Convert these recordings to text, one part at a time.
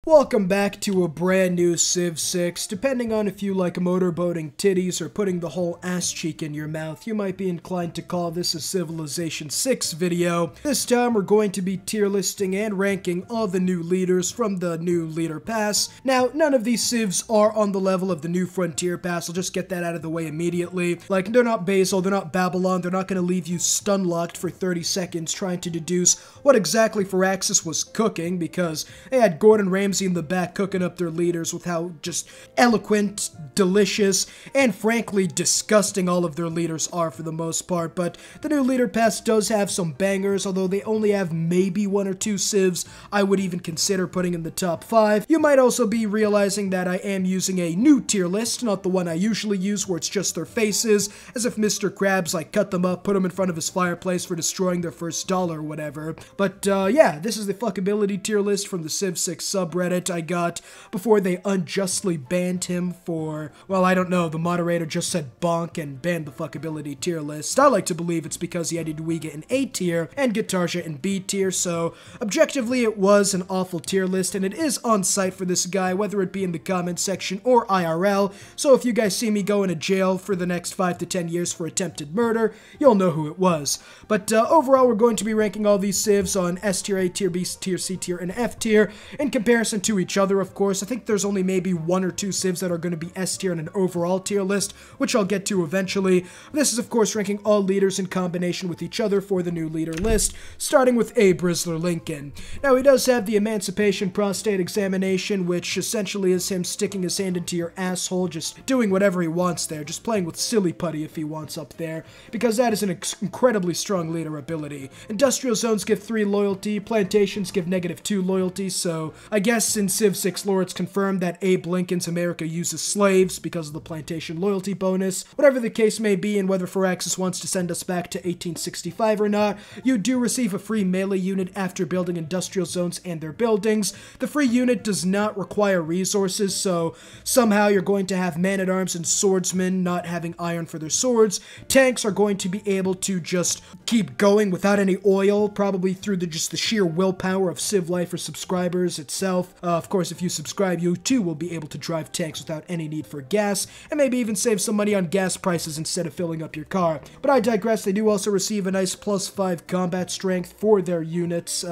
Welcome back to a brand new Civ 6. Depending on if you like motorboating titties or putting the whole ass cheek in your mouth, you might be inclined to call this a Civilization 6 video. This time we're going to be tier listing and ranking all the new leaders from the new leader pass. Now, none of these civs are on the level of the new frontier pass. I'll just get that out of the way immediately. Like, they're not Basil, they're not Babylon, they're not going to leave you stun locked for 30 seconds trying to deduce what exactly Firaxis was cooking, because they had Gordon Ramsay in the back cooking up their leaders with how just eloquent, delicious, and frankly disgusting all of their leaders are for the most part. But the new leader pass does have some bangers, although they only have maybe one or two civs I would even consider putting in the top 5. You might also be realizing that I am using a new tier list, not the one I usually use where it's just their faces, as if Mr. Krabs like cut them up, put them in front of his fireplace for destroying their first dollar or whatever. But yeah, this is the fuckability tier list from the Civ 6 subreddit I got before they unjustly banned him for, well, I don't know, the moderator just said bonk and banned the fuckability tier list. I like to believe it's because he had Edwiga in A tier and Guitarja in B tier, so objectively it was an awful tier list, and it is on site for this guy, whether it be in the comment section or IRL, so if you guys see me going to jail for the next 5 to 10 years for attempted murder, you'll know who it was. But overall, we're going to be ranking all these civs on S tier, A tier, B tier, C tier, and F tier in comparison to each other, of course. I think there's only maybe 1 or 2 civs that are going to be S tier in an overall tier list, which I'll get to eventually. This is, of course, ranking all leaders in combination with each other for the new leader list, starting with A. Brizzler Lincoln. Now, he does have the Emancipation Prostate Examination, which essentially is him sticking his hand into your asshole, just doing whatever he wants there, just playing with silly putty if he wants up there, because that is an incredibly strong leader ability. Industrial zones give 3 loyalty, plantations give -2 loyalty, so I guess in Civ 6 lore it's confirmed that Abe Lincoln's America uses slaves because of the plantation loyalty bonus. Whatever the case may be, and whether Firaxis wants to send us back to 1865 or not, you do receive a free melee unit after building industrial zones and their buildings. The free unit does not require resources, so somehow you're going to have man-at-arms and swordsmen not having iron for their swords. Tanks are going to be able to just keep going without any oil, probably through just the sheer willpower of civlifer subscribers itself. Of course, if you subscribe, you too will be able to drive tanks without any need for gas, and maybe even save some money on gas prices instead of filling up your car. But I digress. They do also receive a nice +5 combat strength for their units,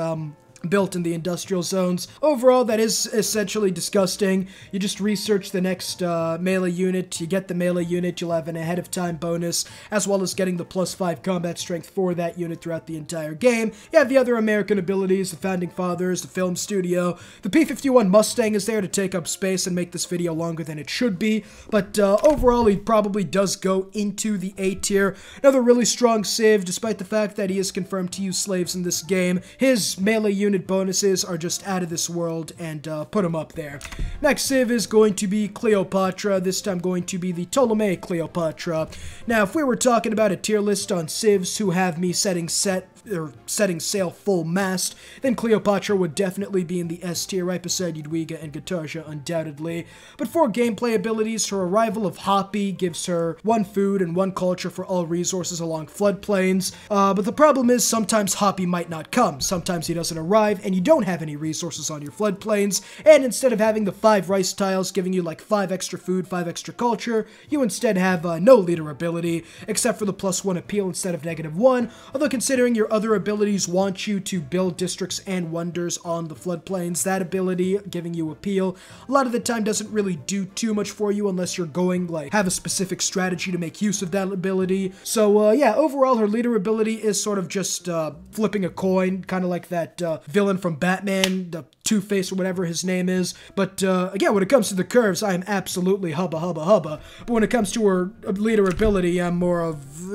built in the industrial zones. Overall, that is essentially disgusting. You just research the next melee unit, you get the melee unit, you'll have an ahead of time bonus, as well as getting the +5 combat strength for that unit throughout the entire game. You have the other American abilities, the Founding Fathers, the film studio. The P-51 Mustang is there to take up space and make this video longer than it should be, but overall, he probably does go into the A tier. Another really strong civ, despite the fact that he is confirmed to use slaves in this game. His melee unit bonuses are just out of this world, and put him up there. Next civ is going to be Cleopatra, this time going to be the Ptolemaic Cleopatra. Now, if we were talking about a tier list on civs who have me setting sail full mast, then Cleopatra would definitely be in the S tier, right beside Edwiga and Guitarja, undoubtedly. But for gameplay abilities, her arrival of Hoppy gives her 1 food and 1 culture for all resources along floodplains. But the problem is sometimes Hoppy might not come. Sometimes he doesn't arrive, and you don't have any resources on your floodplains, and instead of having the 5 rice tiles giving you like 5 extra food, 5 extra culture, you instead have no leader ability, except for the +1 appeal instead of -1, although considering your other abilities want you to build districts and wonders on the floodplains, that ability giving you appeal a lot of the time doesn't really do too much for you unless you're going like have a specific strategy to make use of that ability. So yeah, overall her leader ability is sort of just flipping a coin, kind of like that villain from Batman, the Two-Face or whatever his name is. But again, when it comes to the curves, I am absolutely hubba hubba hubba. But when it comes to her leader ability, I'm more of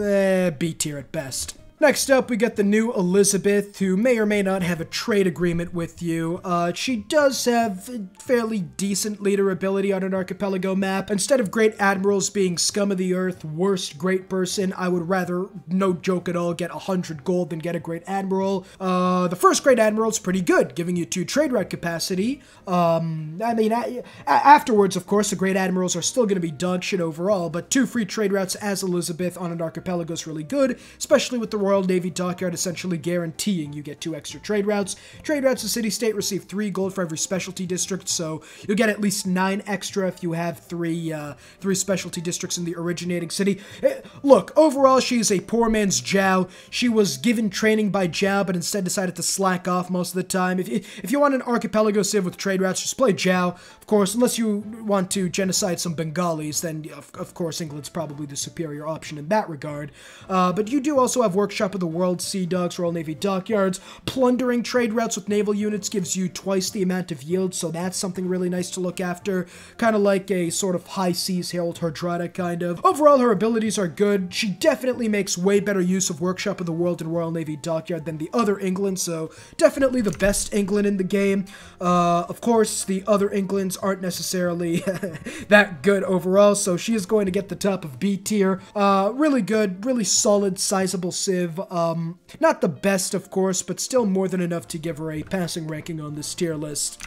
B tier at best. Next up, we got the new Elizabeth, who may or may not have a trade agreement with you. She does have a fairly decent leader ability on an archipelago map. Instead of great admirals being scum of the earth, worst great person, I would rather, no joke at all, get 100 gold than get a great admiral. The first great admiral is pretty good, giving you 2 trade route capacity. I mean, afterwards, of course, the great admirals are still going to be dog shit overall, but 2 free trade routes as Elizabeth on an archipelago is really good, especially with the Royal Royal Navy Dockyard, essentially guaranteeing you get 2 extra trade routes. Trade routes to city-state receive 3 gold for every specialty district, so you'll get at least 9 extra if you have 3 specialty districts in the originating city. Look, overall, she is a poor man's Zhao. She was given training by Zhao, but instead decided to slack off most of the time. If you want an archipelago civ with trade routes, just play Zhao. Of course, unless you want to genocide some Bengalis, then of course England's probably the superior option in that regard. But you do also have Workshop of the World, Sea Dogs, Royal Navy Dockyards. Plundering trade routes with naval units gives you twice the amount of yield, so that's something really nice to look after. Kind of like a sort of high seas Harold Hardrada kind of. Overall, her abilities are good. She definitely makes way better use of Workshop of the World and Royal Navy Dockyard than the other England, so definitely the best England in the game. Of course, the other Englands aren't necessarily that good overall, so she is going to get the top of B tier. Really good, really solid, sizable civ. Not the best, of course, but still more than enough to give her a passing ranking on this tier list.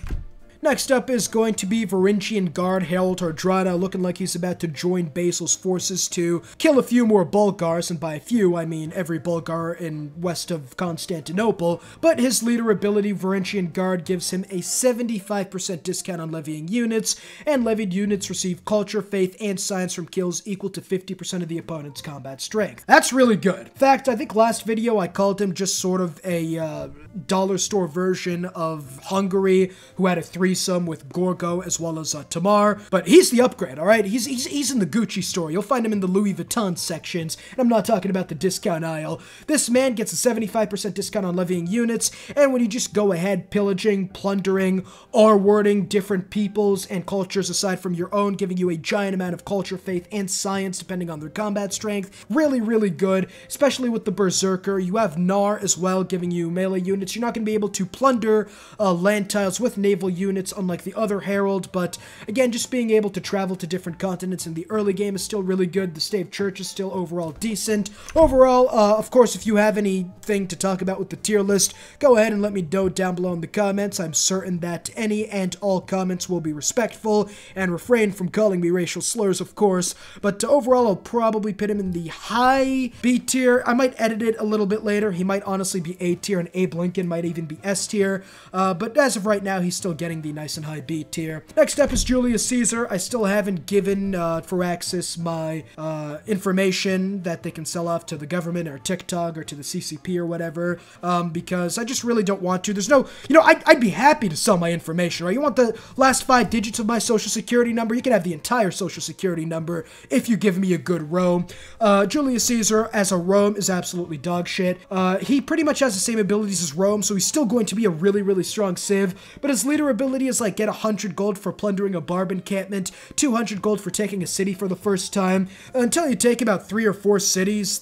Next up is going to be Varangian Guard Harold Hardrada, looking like he's about to join Basil's forces to kill a few more Bulgars, and by a few, I mean every Bulgar in west of Constantinople, but his leader ability, Varangian Guard, gives him a 75% discount on levying units, and levied units receive culture, faith, and science from kills equal to 50% of the opponent's combat strength. That's really good. In fact, I think last video I called him just sort of a dollar store version of Hungary, who had a threesome with Gorgo as well as Tamar, but he's the upgrade, alright? He's in the Gucci store. You'll find him in the Louis Vuitton sections, and I'm not talking about the discount aisle. This man gets a 75% discount on levying units, and when you just go ahead pillaging, plundering, R-wording different peoples and cultures aside from your own, giving you a giant amount of culture, faith, and science depending on their combat strength. Really, really good, especially with the Berserker. You have Nar as well, giving you melee units. You're not going to be able to plunder land tiles with naval units unlike the other Herald, but again, just being able to travel to different continents in the early game is still really good. The Stave Church is still overall decent. Overall, of course, if you have anything to talk about with the tier list, go ahead and let me know down below in the comments. I'm certain that any and all comments will be respectful and refrain from calling me racial slurs, of course, but overall, I'll probably put him in the high B tier. I might edit it a little bit later. He might honestly be A tier, and Abe Lincoln might even be S tier, but as of right now, he's still getting the nice and high B tier. Next up is Julius Caesar. I still haven't given Firaxis my information that they can sell off to the government or TikTok or to the CCP or whatever, because I just really don't want to. There's no, I'd be happy to sell my information, right? You want the last 5 digits of my social security number? You can have the entire social security number if you give me a good roam. Julius Caesar as a roam is absolutely dog shit. He pretty much has the same abilities as Rome, so he's still going to be a really, really strong civ, but his leader ability is like get 100 gold for plundering a barb encampment, 200 gold for taking a city for the first time. Until you take about 3 or 4 cities,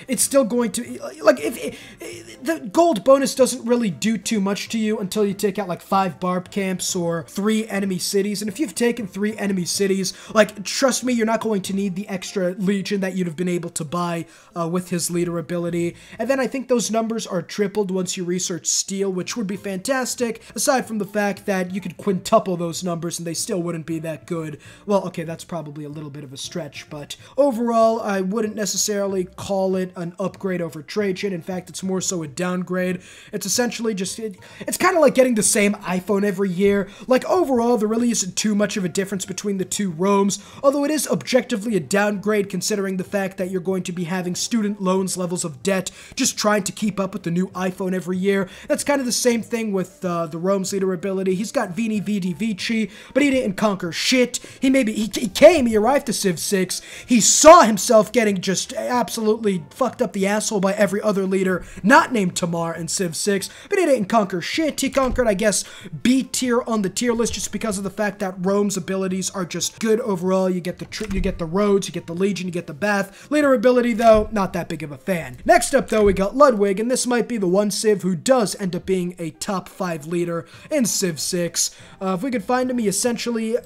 it's still going to, like, the gold bonus doesn't really do too much to you until you take out like 5 barb camps or 3 enemy cities, and if you've taken 3 enemy cities, like, trust me, you're not going to need the extra legion that you'd have been able to buy with his leader ability. And then I think those numbers are tripled once you research steel, which would be fantastic, aside from the fact that you could quintuple those numbers and they still wouldn't be that good. Well, okay, that's probably a little bit of a stretch, but overall, I wouldn't necessarily call it an upgrade over Trajan. In fact, it's more so a downgrade. It's essentially just, it's kind of like getting the same iPhone every year. Like, overall, there really isn't too much of a difference between the 2 Romes, although it is objectively a downgrade considering the fact that you're going to be having student loans levels of debt just trying to keep up with the new iPhone every year. That's kind of the same thing with the Rome's leader ability. He's got Vini Vidi Vici, but he didn't conquer shit. He arrived to Civ 6, he saw himself getting just absolutely fucked up the asshole by every other leader not named Tamar in Civ 6, but he didn't conquer shit. He conquered, I guess, B tier on the tier list just because of the fact that Rome's abilities are just good overall. You get the roads, you get the legion, you get the bath. Leader ability, though, not that big of a fan. Next up, though, we got Ludwig, and this might be the one civ who does end up being a top 5 leader in Civ 6. If we could find him, he essentially,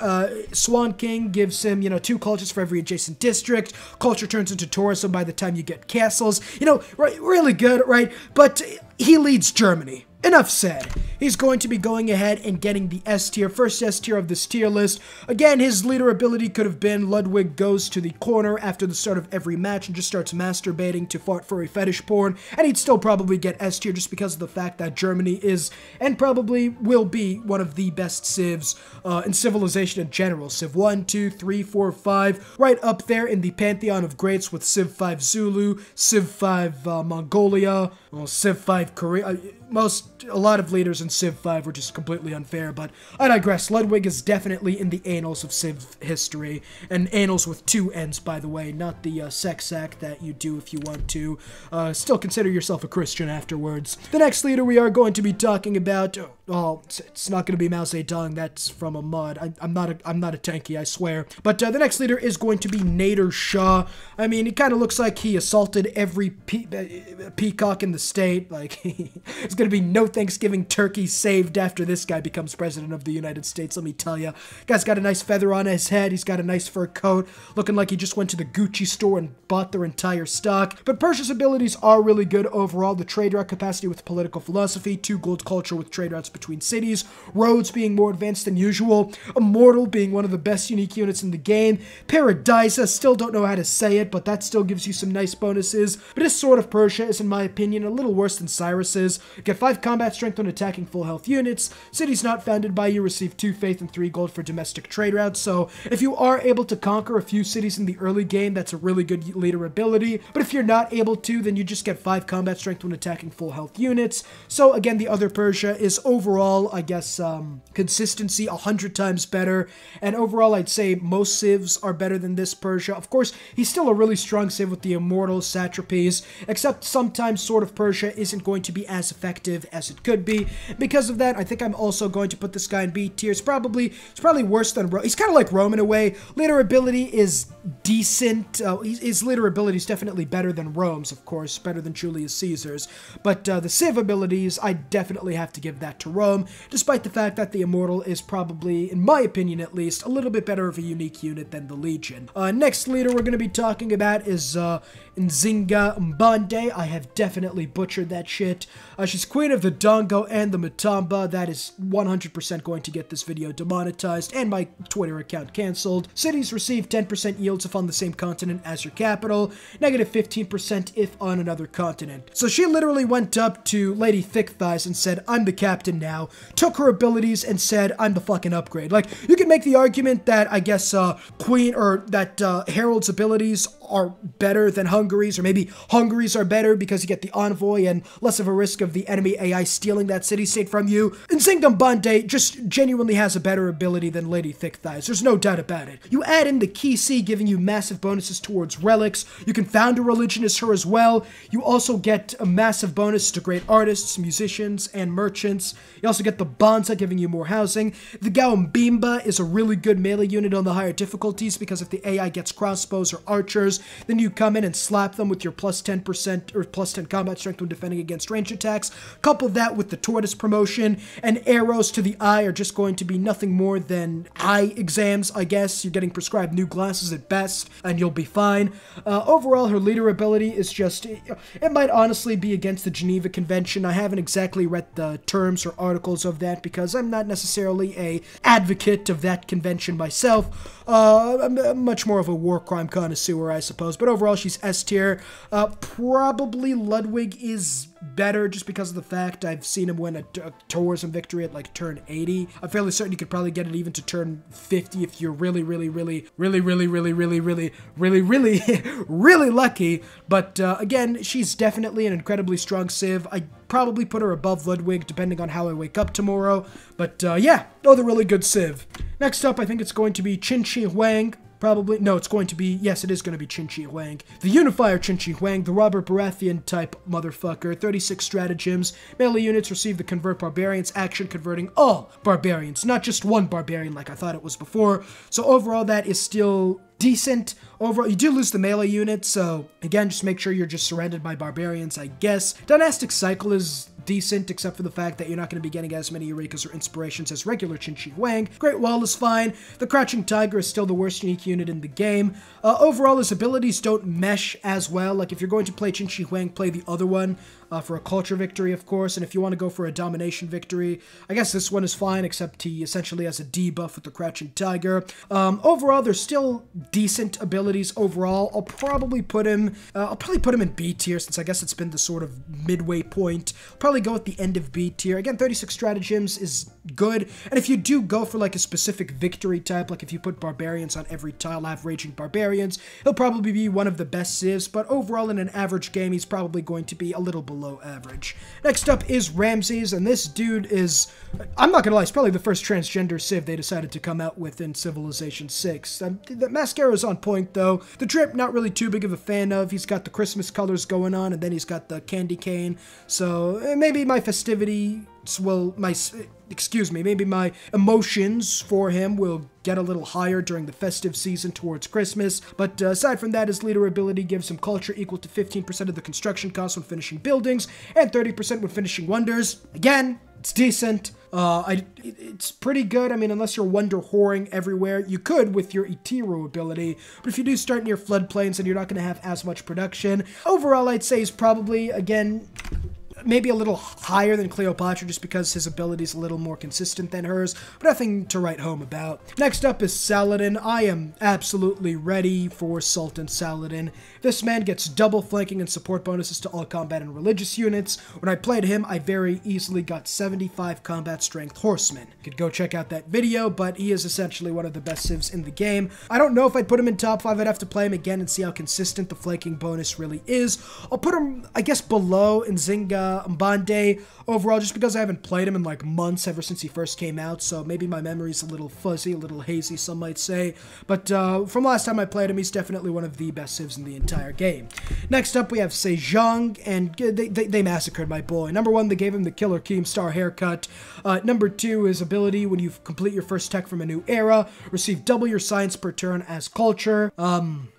Swan King gives him, 2 cultures for every adjacent district. Culture turns into tourism by the time you get castles. Really good, right? But he leads Germany. enough said. He's going to be going ahead and getting the S tier, first S tier of this tier list. Again, his leader ability could have been Ludwig goes to the corner after the start of every match and just starts masturbating to fart furry fetish porn, and he'd still probably get S tier just because of the fact that Germany is, and probably will be, one of the best civs in civilization in general. Civ 1, 2, 3, 4, 5, right up there in the pantheon of greats with Civ 5 Zulu, Civ 5 Mongolia, well, Civ 5 Korea. A lot of leaders in Civ 5 were just completely unfair, but I digress. Ludwig is definitely in the annals of Civ history, and annals with 2 N's, by the way, not the sex act that you do if you want to. Still consider yourself a Christian afterwards. The next leader we are going to be talking about, oh, it's not going to be Mao Zedong, that's from a mod. I'm not a tanky, I swear. But the next leader is going to be Nader Shah. I mean, it kind of looks like he assaulted every peacock in the state. Like, it's going to be no Thanksgiving turkey saved after this guy becomes president of the United States, let me tell you. Guy's got a nice feather on his head, he's got a nice fur coat, looking like he just went to the Gucci store and bought their entire stock. But Persia's abilities are really good overall. The trade route capacity with political philosophy, 2 gold culture with trade routes between cities, roads being more advanced than usual, Immortal being one of the best unique units in the game, Paradisa, still don't know how to say it, but that still gives you some nice bonuses. But his Sword of Persia is, in my opinion, a little worse than Cyrus's. Get 5 combat strength when attacking full health units. Cities not founded by you receive 2 faith and 3 gold for domestic trade routes, so if you are able to conquer a few cities in the early game, that's a really good leader ability. But if you're not able to, then you just get 5 combat strength when attacking full health units. So again, the other Persia is overall, I guess, consistency 100 times better, and overall I'd say most civs are better than this Persia. Of course, he's still a really strong civ with the immortal satrapies, except sometimes Sword of Persia isn't going to be as effective as it could be. Because of that, I think I'm also going to put this guy in B tier. It's probably worse than Rome. He's kind of like Rome in a way. Leader ability is decent. His leader ability is definitely better than Rome's, of course, better than Julius Caesar's. But the civ abilities, I definitely have to give that to Rome, despite the fact that the immortal is probably, in my opinion at least, a little bit better of a unique unit than the Legion. Next leader we're going to be talking about is Nzinga Mbande. I have definitely butchered that shit. She's queen of the Dongo and the Matamba. That is 100% going to get this video demonetized and my Twitter account cancelled. Cities receive 10% yields if on the same continent as your capital, negative 15% if on another continent. So she literally went up to Lady Thick Thighs and said, I'm the captain now, took her abilities and said, I'm the fucking upgrade. Like, you can make the argument that, I guess, Harold's abilities are better than Hungary's, or maybe Hungary's are better because you get the envoy and less of a risk of the enemy AI stealing that city-state from you. Nzinga Mbande just genuinely has a better ability than Lady Thick Thighs. There's no doubt about it. You add in the Key C giving you massive bonuses towards relics. You can found a religion as her as well. You also get a massive bonus to great artists, musicians, and merchants. You also get the Banza giving you more housing. The Gaumbimba is a really good melee unit on the higher difficulties because if the AI gets crossbows or archers, then you come in and slap them with your plus 10% or plus 10 combat strength when defending against range attacks. Couple that with the Tortoise promotion, and arrows to the eye are just going to be nothing more than eye exams, I guess. You're getting prescribed new glasses at best, and you'll be fine. Overall, her leader ability is just, it might honestly be against the Geneva Convention. I haven't exactly read the terms or articles of that because I'm not necessarily a advocate of that convention myself. I'm much more of a war crime connoisseur, I suppose, but overall she's S tier. Probably Ludwig is better just because of the fact I've seen him win a tourism victory at like turn 80. I'm fairly certain you could probably get it even to turn 50 if you're really lucky. But again, she's definitely an incredibly strong civ. I probably put her above Ludwig depending on how I wake up tomorrow. But yeah, another really good civ. Next up, I think it's going to be Qin Shi Huang. Probably, no, it's going to be, yes, it is going to be Qin Shi Huang. The Unifier Qin Shi Huang, the Robert Baratheon type motherfucker, 36 stratagems. Melee units receive the Convert Barbarians action, converting all barbarians, not just one barbarian like I thought it was before. So overall, that is still decent. Overall, you do lose the melee unit, so again, just make sure you're just surrounded by barbarians, I guess. Dynastic Cycle is decent, except for the fact that you're not going to be getting as many Eurekas or Inspirations as regular Qin Shi Huang. Great Wall is fine. The Crouching Tiger is still the worst unique unit in the game. Overall, his abilities don't mesh as well. Like, if you're going to play Qin Shi Huang, play the other one. for a culture victory, of course. And if you want to go for a domination victory, I guess this one is fine, except he essentially has a debuff with the Crouching Tiger. Overall, there's still decent abilities overall. I'll probably put him in B tier, since I guess it's been the sort of midway point. Probably go at the end of B tier. Again, 36 stratagems is good. And if you do go for like a specific victory type, like if you put barbarians on every tile, have raging barbarians, he'll probably be one of the best civs, but overall in an average game, he's probably going to be a little below average. Next up is Ramses, and this dude is, I'm not gonna lie, he's probably the first transgender civ they decided to come out with in Civilization 6. The mascara is on point though. The drip, not really too big of a fan of. He's got the Christmas colors going on, and then he's got the candy cane, so maybe my festivity will, maybe my emotions for him will get a little higher during the festive season towards Christmas. But aside from that, his leader ability gives him culture equal to 15% of the construction cost when finishing buildings and 30% when finishing wonders. Again, it's decent. It's pretty good. I mean, unless you're wonder whoring everywhere, you could with your Itiru ability. But if you do start near floodplains, then you're not going to have as much production. Overall, I'd say he's probably, again, maybe a little higher than Cleopatra just because his ability is a little more consistent than hers, but nothing to write home about. Next up is Saladin. I am absolutely ready for Sultan Saladin. This man gets double flanking and support bonuses to all combat and religious units. When I played him, I very easily got 75 combat strength horsemen. You could go check out that video, but he is essentially one of the best civs in the game. I don't know if I'd put him in top 5. I'd have to play him again and see how consistent the flanking bonus really is. I'll put him, I guess, below Nzinga Mbande overall, just because I haven't played him in like months, ever since he first came out, so maybe my memory's a little fuzzy, a little hazy, some might say. But from last time I played him, he's definitely one of the best civs in the entire game. Next up, we have Sejong, and they massacred my boy. Number 1, they gave him the Killer Keemstar haircut. Number 2, his ability, when you complete your first tech from a new era, receive double your science per turn as culture.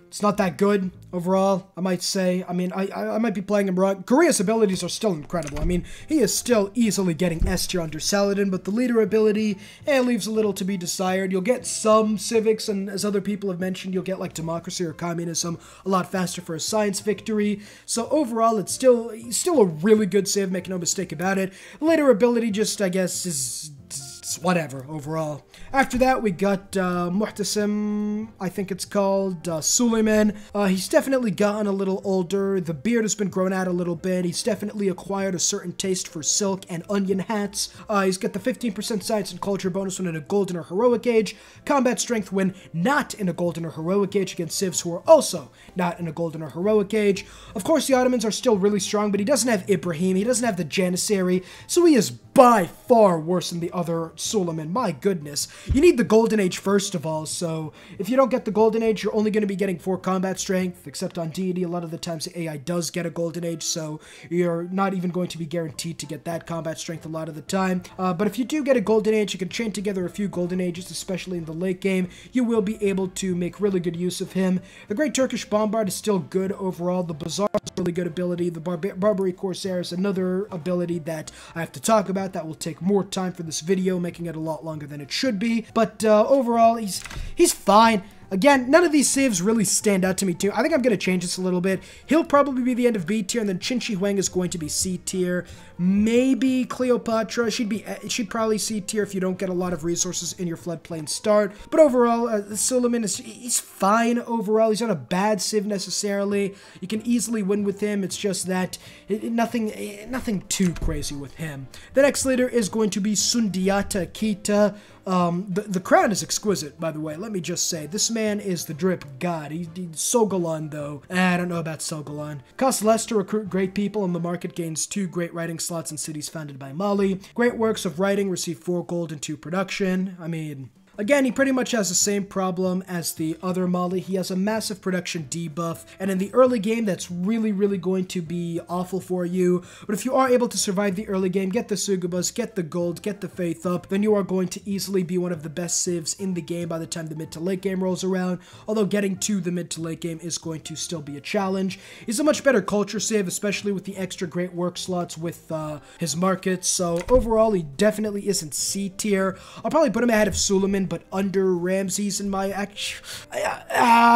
It's not that good overall, I might say. I mean, I might be playing him wrong. Korea's abilities are still incredible. I mean, he is still easily getting S tier under Saladin, but the leader ability, leaves a little to be desired. You'll get some civics, and as other people have mentioned, you'll get like democracy or communism a lot faster for a science victory. So overall, it's still a really good civ, make no mistake about it. Leader ability just, I guess, is whatever overall. After that, we got Muhtasim, I think it's called, Suleiman. He's definitely gotten a little older. The beard has been grown out a little bit. He's definitely acquired a certain taste for silk and onion hats. He's got the 15% science and culture bonus when in a golden or heroic age, combat strength when not in a golden or heroic age against civs who are also not in a golden or heroic age. Of course, the Ottomans are still really strong, but he doesn't have Ibrahim, he doesn't have the Janissary, so he is by far worse than the other Suleiman. My goodness. You need the Golden Age first of all, so if you don't get the Golden Age, you're only going to be getting 4 combat strength, except on deity. A lot of the times the AI does get a Golden Age, so you're not even going to be guaranteed to get that combat strength a lot of the time. But if you do get a Golden Age, you can chain together a few Golden Ages, especially in the late game. You will be able to make really good use of him. The Great Turkish Bombard is still good overall. The Bazaar is a really good ability. The Barbary Corsair is another ability that I have to talk about. That will take more time for this video, making it a lot longer than it should be. But overall, he's fine. Again, none of these civs really stand out to me too. I think I'm going to change this a little bit. He'll probably be the end of B tier, and then Qin Shi Huang is going to be C tier. Maybe Cleopatra. She'd probably C tier if you don't get a lot of resources in your floodplain start. But overall, Suleiman he's fine overall. He's not a bad civ necessarily. You can easily win with him. It's just that nothing too crazy with him. The next leader is going to be Sundiata Keita. The crown is exquisite, by the way. Let me just say, this man is the drip god. He's Sogolan, though. I don't know about Sogolan. Costs less to recruit great people, and the market gains 2 great writing slots in cities founded by Mali. Great works of writing receive 4 gold and 2 production. I mean, again, he pretty much has the same problem as the other Mali. He has a massive production debuff, and in the early game, that's really, really going to be awful for you. But if you are able to survive the early game, get the Sugubas, get the gold, get the faith up, then you are going to easily be one of the best civs in the game by the time the mid to late game rolls around, although getting to the mid to late game is going to still be a challenge. He's a much better culture civ, especially with the extra great work slots with his markets, so overall, he definitely isn't C tier. I'll probably put him ahead of Suleiman, Japan, but under Ramses in my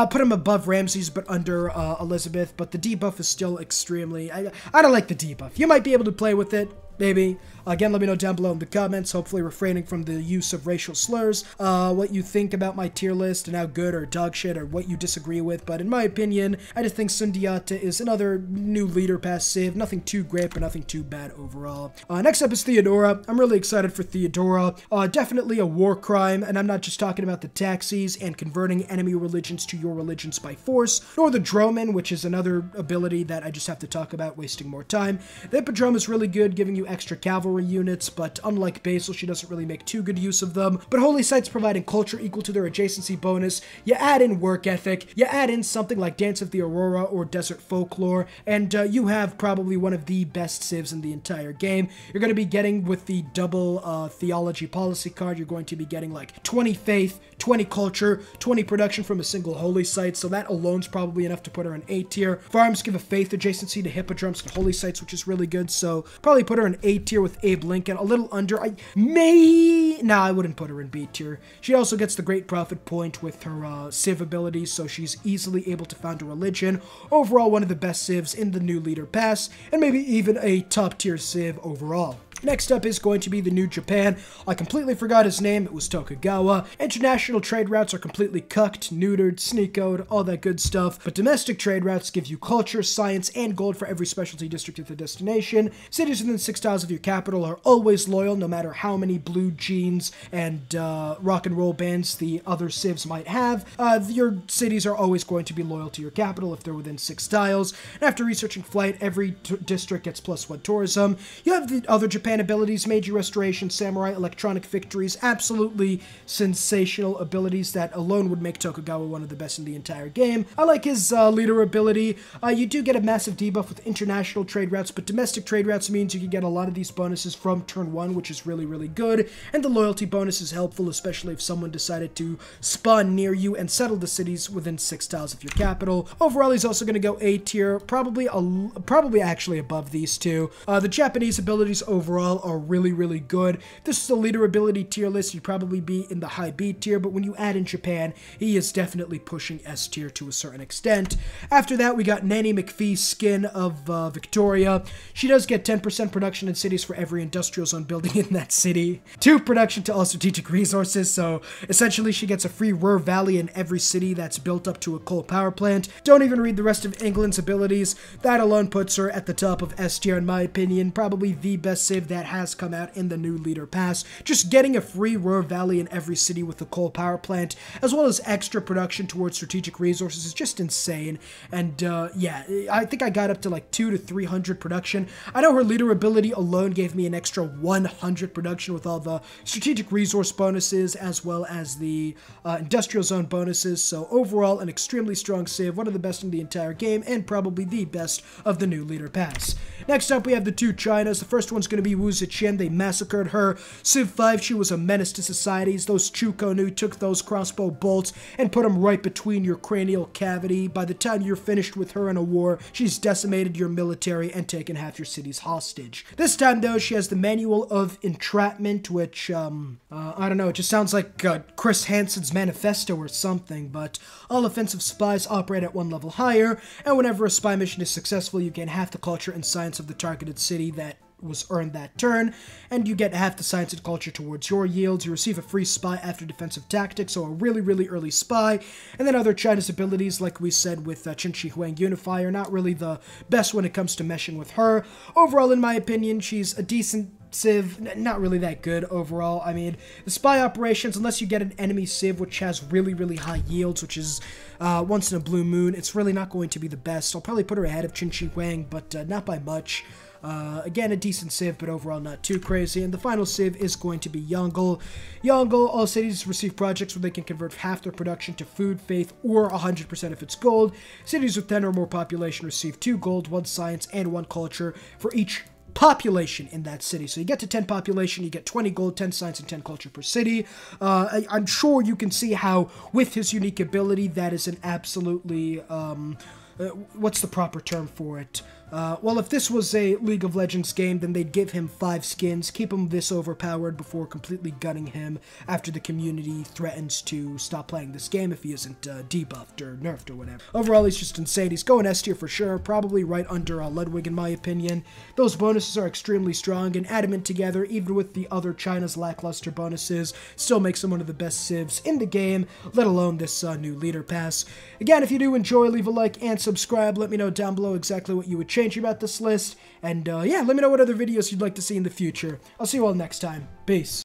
put him above Ramses, but under Elizabeth. But the debuff is still extremely. I don't like the debuff. You might be able to play with it. Maybe. Again, let me know down below in the comments, hopefully refraining from the use of racial slurs, what you think about my tier list and how good or dog shit or what you disagree with. But in my opinion, I just think Sundiata is another new leader pass civ. Nothing too great, but nothing too bad overall. Next up is Theodora. I'm really excited for Theodora. Definitely a war crime, and I'm not just talking about the taxis and converting enemy religions to your religions by force, nor the Droman, which is another ability that I just have to talk about, wasting more time. The Hippodrome is really good, giving you extra cavalry units, but unlike Basil, she doesn't really make too good use of them. But Holy Sites providing culture equal to their adjacency bonus. You add in work ethic, you add in something like Dance of the Aurora or Desert Folklore, and you have probably one of the best civs in the entire game. You're going to be getting, with the double theology policy card, you're going to be getting like 20 faith, 20 culture, 20 production from a single Holy Site, so that alone's probably enough to put her in A tier. Farms give a faith adjacency to Hippodromes and Holy Sites, which is really good, so probably put her in A tier with Abe Lincoln, a little under. I wouldn't put her in B tier. She also gets the Great Prophet point with her civ abilities, so she's easily able to found a religion. Overall, one of the best civs in the new leader pass, and maybe even a top tier civ overall. Next up is going to be the New Japan. I completely forgot his name. It was Tokugawa. International trade routes are completely cucked, neutered, sneakoed, all that good stuff. But domestic trade routes give you culture, science, and gold for every specialty district at the destination. Cities within 6 tiles of your capital are always loyal, no matter how many blue jeans and rock and roll bands the other civs might have. Your cities are always going to be loyal to your capital if they're within 6 tiles. And after researching flight, every district gets +1 tourism. You have the other Japan abilities, Meiji Restoration, Samurai, Electronic Victories, absolutely sensational abilities that alone would make Tokugawa one of the best in the entire game. I like his leader ability. You do get a massive debuff with international trade routes, but domestic trade routes means you can get a lot of these bonuses from turn 1, which is really, really good, and the loyalty bonus is helpful, especially if someone decided to spawn near you and settle the cities within 6 tiles of your capital. Overall, he's also going to go A tier, probably actually above these two. The Japanese abilities overall are really, really good. If this is a leader ability tier list, you'd probably be in the high B tier, but when you add in Japan, he is definitely pushing S tier to a certain extent. After that, we got Nanny McPhee's skin of Victoria. She does get 10% production in cities for every industrial zone building in that city. 2 production to all strategic resources, so essentially she gets a free Ruhr Valley in every city that's built up to a coal power plant. Don't even read the rest of England's abilities. That alone puts her at the top of S tier in my opinion. Probably the best civ that has come out in the new leader pass. Just getting a free Ruhr Valley in every city with a coal power plant, as well as extra production towards strategic resources, is just insane. And yeah, I think I got up to like 200 to 300 production. I know her leader ability alone gave me an extra 100 production with all the strategic resource bonuses, as well as the industrial zone bonuses. So overall, an extremely strong civ, one of the best in the entire game, and probably the best of the new leader pass. Next up, we have the 2 Chinas. The first one's going to be Wu Ziqian. They massacred her. Civ 5, she was a menace to societies. Those Chukonu took those crossbow bolts and put them right between your cranial cavity. By the time you're finished with her in a war, she's decimated your military and taken half your cities hostage. This time, though, she has the Manual of Entrapment, which, I don't know, it just sounds like Chris Hansen's manifesto or something, but all offensive spies operate at 1 level higher, and whenever a spy mission is successful, you gain half the culture and science of the targeted city that was earned that turn, and you get half the science and culture towards your yields. You receive a free spy after defensive tactics, so a really, really early spy. And then other China's abilities, like we said with Qin Shi Huang Unifier, not really the best when it comes to meshing with her. Overall, in my opinion, she's a decent civ, not really that good overall. I mean, the spy operations, unless you get an enemy civ which has really, really high yields, which is once in a blue moon, it's really not going to be the best. I'll probably put her ahead of Qin Shi Huang, but not by much. Again, a decent civ, but overall not too crazy. And the final civ is going to be Yongle. Yongle, all cities receive projects where they can convert half their production to food, faith, or 100% of its gold. Cities with 10 or more population receive 2 gold, 1 science, and 1 culture for each population in that city. So you get to 10 population, you get 20 gold, 10 science, and 10 culture per city. I'm sure you can see how, with his unique ability, that is an absolutely, what's the proper term for it? Well, if this was a League of Legends game, then they'd give him 5 skins, keep him this overpowered before completely gunning him after the community threatens to stop playing this game if he isn't debuffed or nerfed or whatever. Overall, he's just insane. He's going S tier for sure, probably right under Ludwig in my opinion. Those bonuses are extremely strong, and adamant together, even with the other China's lackluster bonuses, still makes him one of the best civs in the game, let alone this new leader pass. Again, if you do enjoy, leave a like and subscribe. Let me know down below exactly what you would change about this list, and yeah, let me know what other videos you'd like to see in the future. I'll see you all next time. Peace.